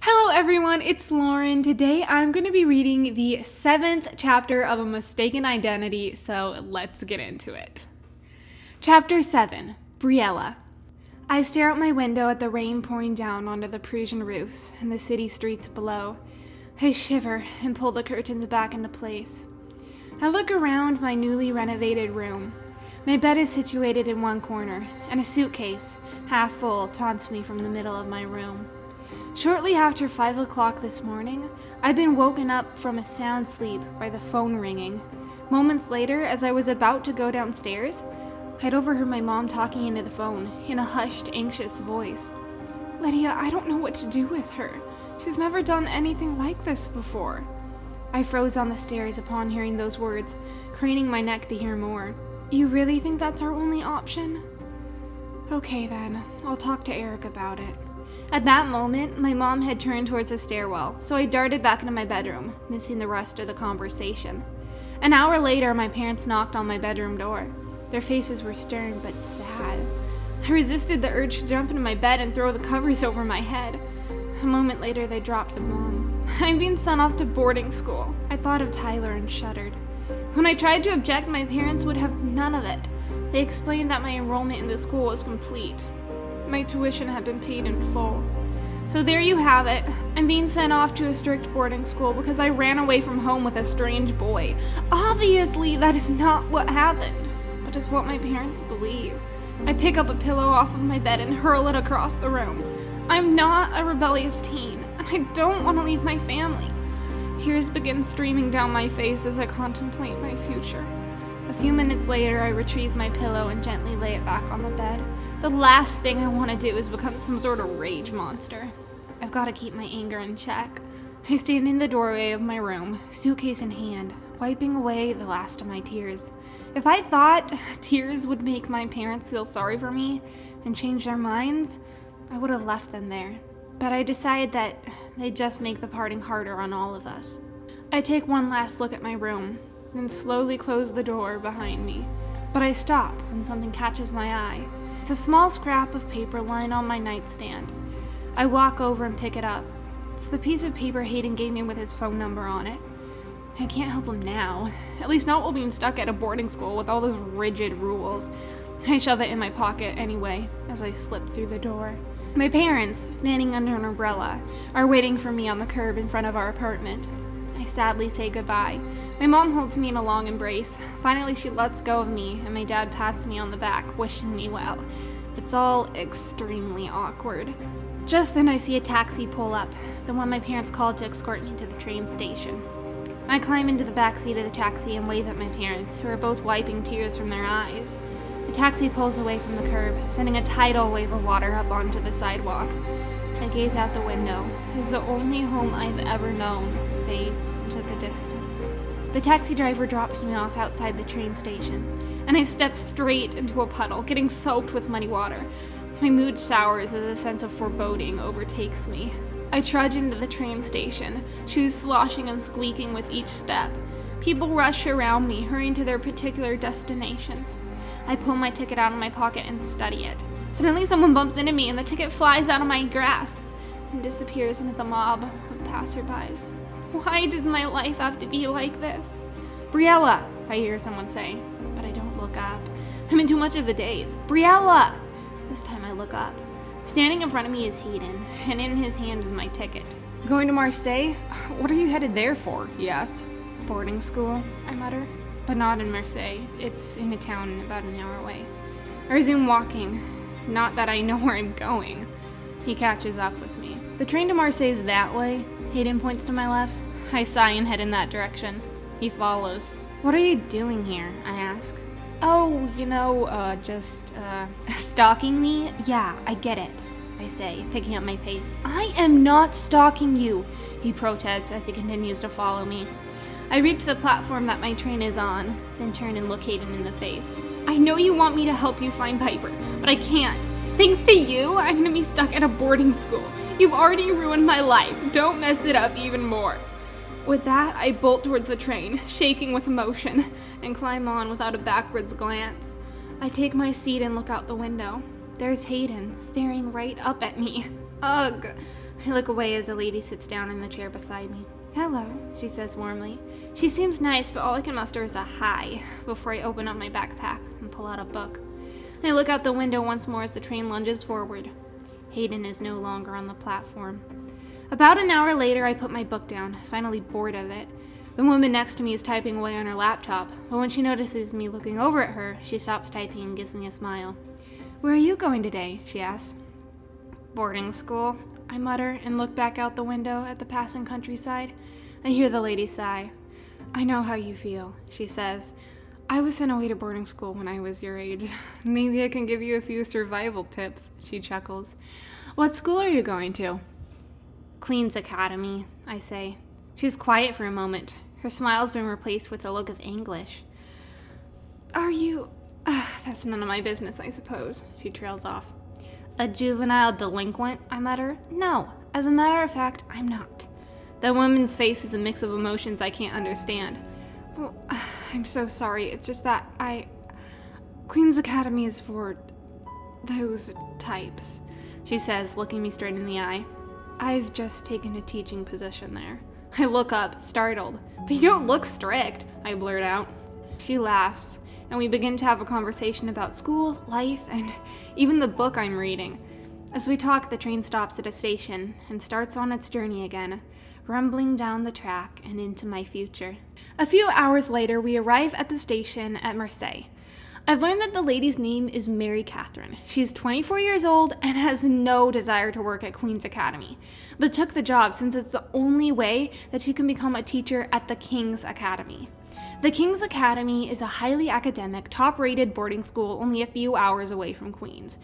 Hello everyone, it's Lauren. Today I'm going to be reading the 7th chapter of A Mistaken Identity, so let's get into it. Chapter 7, Briella. I stare out my window at the rain pouring down onto the Parisian roofs and the city streets below. I shiver and pull the curtains back into place. I look around my newly renovated room. My bed is situated in one corner, and a suitcase, half full, taunts me from the middle of my room. Shortly after 5 o'clock this morning, I'd been woken up from a sound sleep by the phone ringing. Moments later, as I was about to go downstairs, I'd overheard my mom talking into the phone in a hushed, anxious voice. "Lydia, I don't know what to do with her. She's never done anything like this before." I froze on the stairs upon hearing those words, craning my neck to hear more. "You really think that's our only option?" "Okay then, I'll talk to Eric about it." At that moment, my mom had turned towards the stairwell, so I darted back into my bedroom, missing the rest of the conversation. An hour later, my parents knocked on my bedroom door. Their faces were stern but sad. I resisted the urge to jump into my bed and throw the covers over my head. A moment later, they dropped the bomb. I'm being sent off to boarding school. I thought of Tyler and shuddered. When I tried to object, my parents would have none of it. They explained that my enrollment in the school was complete. My tuition had been paid in full. So there you have it. I'm being sent off to a strict boarding school because I ran away from home with a strange boy. Obviously, that is not what happened, but it's what my parents believe. I pick up a pillow off of my bed and hurl it across the room. I'm not a rebellious teen, and I don't want to leave my family. Tears begin streaming down my face as I contemplate my future. A few minutes later, I retrieve my pillow and gently lay it back on the bed. The last thing I want to do is become some sort of rage monster. I've got to keep my anger in check. I stand in the doorway of my room, suitcase in hand, wiping away the last of my tears. If I thought tears would make my parents feel sorry for me and change their minds, I would have left them there. But I decided that they'd just make the parting harder on all of us. I take one last look at my room, then slowly close the door behind me. But I stop when something catches my eye. It's a small scrap of paper lying on my nightstand. I walk over and pick it up. It's the piece of paper Hayden gave me with his phone number on it. I can't help him now, at least not while being stuck at a boarding school with all those rigid rules. I shove it in my pocket anyway as I slip through the door. My parents, standing under an umbrella, are waiting for me on the curb in front of our apartment. I sadly say goodbye. My mom holds me in a long embrace. Finally, she lets go of me, and my dad pats me on the back, wishing me well. It's all extremely awkward. Just then, I see a taxi pull up, the one my parents called to escort me to the train station. I climb into the back seat of the taxi and wave at my parents, who are both wiping tears from their eyes. The taxi pulls away from the curb, sending a tidal wave of water up onto the sidewalk. I gaze out the window as the only home I've ever known fades into the distance. The taxi driver drops me off outside the train station, and I step straight into a puddle, getting soaked with muddy water. My mood sours as a sense of foreboding overtakes me. I trudge into the train station, shoes sloshing and squeaking with each step. People rush around me, hurrying to their particular destinations. I pull my ticket out of my pocket and study it. Suddenly someone bumps into me and the ticket flies out of my grasp and disappears into the mob of passerbys. Why does my life have to be like this? "Briella," I hear someone say, but I don't look up. I'm in too much of the daze. "Briella!" This time I look up. Standing in front of me is Hayden, and in his hand is my ticket. "Going to Marseille? What are you headed there for?" he asked. "Boarding school," I mutter. "But not in Marseille. It's in a town about an hour away." I resume walking. Not that I know where I'm going. He catches up with me. "The train to Marseille is that way." Hayden points to my left. I sigh and head in that direction. He follows. "What are you doing here?" I ask. "Oh, just stalking me? Yeah, I get it," I say, picking up my pace. "I am not stalking you," he protests as he continues to follow me. I reach the platform that my train is on, then turn and look Hayden in the face. "I know you want me to help you find Piper, but I can't. Thanks to you, I'm gonna be stuck at a boarding school. You've already ruined my life. Don't mess it up even more." With that, I bolt towards the train, shaking with emotion, and climb on without a backwards glance. I take my seat and look out the window. There's Hayden, staring right up at me. Ugh. I look away as a lady sits down in the chair beside me. "Hello," she says warmly. She seems nice, but all I can muster is a hi before I open up my backpack and pull out a book. I look out the window once more as the train lunges forward. Hayden is no longer on the platform. About an hour later, I put my book down, finally bored of it. The woman next to me is typing away on her laptop, but when she notices me looking over at her, she stops typing and gives me a smile. "Where are you going today?" she asks. "Boarding school," I mutter and look back out the window at the passing countryside. I hear the lady sigh. "I know how you feel," she says. "I was sent away to boarding school when I was your age. Maybe I can give you a few survival tips," she chuckles. "What school are you going to?" "Queen's Academy," I say. She's quiet for a moment. Her smile's been replaced with a look of anguish. "Are you... that's none of my business, I suppose," she trails off. "A juvenile delinquent?" I mutter. "No, as a matter of fact, I'm not." The woman's face is a mix of emotions I can't understand. "Well, I'm so sorry. It's just that Queen's Academy is for those types," she says, looking me straight in the eye. "I've just taken a teaching position there." I look up, startled. "But you don't look strict," I blurt out. She laughs, and we begin to have a conversation about school, life, and even the book I'm reading. As we talk, the train stops at a station and starts on its journey again, rumbling down the track and into my future. A few hours later, we arrive at the station at Marseille. I've learned that the lady's name is Mary Catherine. She's 24 years old and has no desire to work at Queen's Academy, but took the job since it's the only way that she can become a teacher at the King's Academy. The King's Academy is a highly academic, top-rated boarding school only a few hours away from Queen's.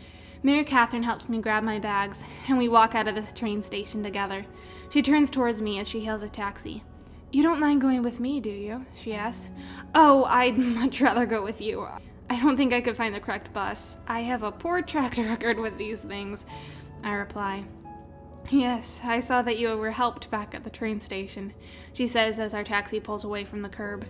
Mary Catherine helps me grab my bags, and we walk out of this train station together. She turns towards me as she hails a taxi. "You don't mind going with me, do you?" she asks. "Oh, I'd much rather go with you. I don't think I could find the correct bus. I have a poor track record with these things," I reply. "Yes, I saw that you were helped back at the train station," she says as our taxi pulls away from the curb.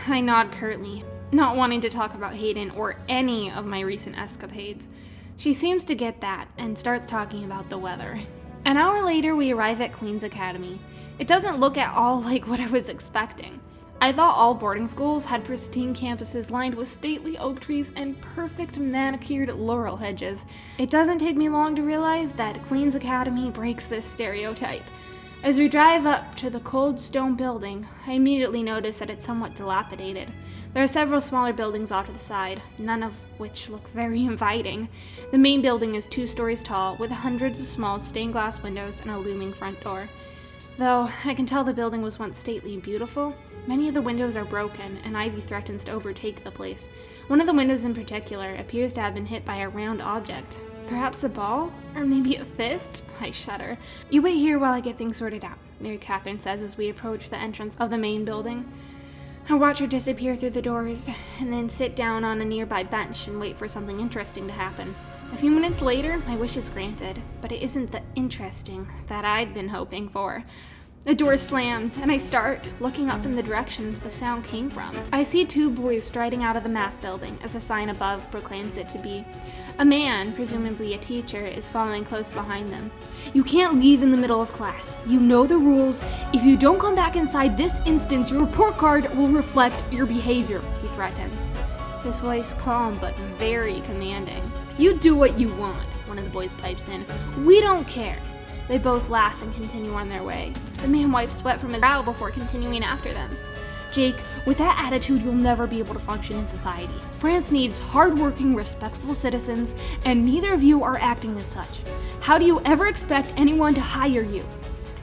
I nod curtly, not wanting to talk about Hayden or any of my recent escapades. She seems to get that and starts talking about the weather. An hour later, we arrive at Queen's Academy. It doesn't look at all like what I was expecting. I thought all boarding schools had pristine campuses lined with stately oak trees and perfect manicured laurel hedges. It doesn't take me long to realize that Queen's Academy breaks this stereotype. As we drive up to the cold stone building, I immediately notice that it's somewhat dilapidated. There are several smaller buildings off to the side, none of which look very inviting. The main building is 2 stories tall, with hundreds of small stained glass windows and a looming front door. Though I can tell the building was once stately and beautiful, many of the windows are broken, and ivy threatens to overtake the place. One of the windows in particular appears to have been hit by a round object. Perhaps a ball? Or maybe a fist? I shudder. "You wait here while I get things sorted out," Mary Catherine says as we approach the entrance of the main building. I watch her disappear through the doors, and then sit down on a nearby bench and wait for something interesting to happen. A few minutes later, my wish is granted, but it isn't the interesting that I'd been hoping for. A door slams, and I start looking up in the direction the sound came from. I see 2 boys striding out of the math building, as the sign above proclaims it to be. A man, presumably a teacher, is following close behind them. "You can't leave in the middle of class. You know the rules. If you don't come back inside this instant, your report card will reflect your behavior," he threatens. His voice calm but very commanding. "You do what you want," one of the boys pipes in. "We don't care." They both laugh and continue on their way. The man wipes sweat from his brow before continuing after them. "Jake, with that attitude, you'll never be able to function in society. France needs hardworking, respectful citizens, and neither of you are acting as such. How do you ever expect anyone to hire you?"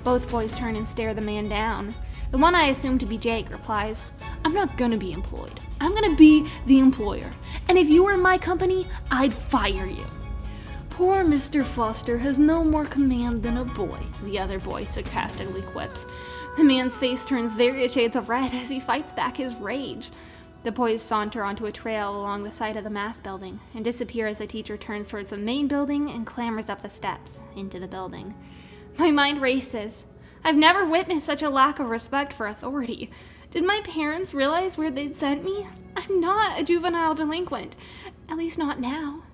Both boys turn and stare the man down. The one I assume to be Jake replies, "I'm not gonna be employed. I'm gonna be the employer. And if you were in my company, I'd fire you." "Poor Mr. Foster has no more command than a boy," the other boy sarcastically quips. The man's face turns various shades of red as he fights back his rage. The boys saunter onto a trail along the side of the math building and disappear as the teacher turns towards the main building and clambers up the steps into the building. My mind races. I've never witnessed such a lack of respect for authority. Did my parents realize where they'd sent me? I'm not a juvenile delinquent, at least not now.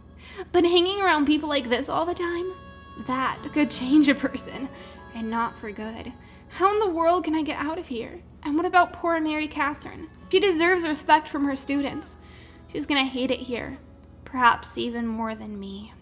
But hanging around people like this all the time? That could change a person, and not for good. How in the world can I get out of here? And what about poor Mary Catherine? She deserves respect from her students. She's gonna hate it here, perhaps even more than me.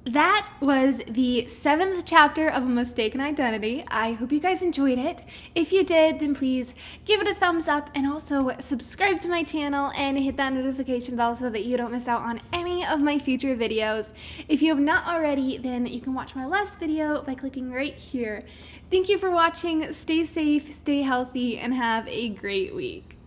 That was the 7th chapter of A Mistaken Identity. I hope you guys enjoyed it. If you did, then please give it a thumbs up and also subscribe to my channel and hit that notification bell so that you don't miss out on any of my future videos. If you have not already, then you can watch my last video by clicking right here. Thank you for watching. Stay safe, stay healthy, and have a great week.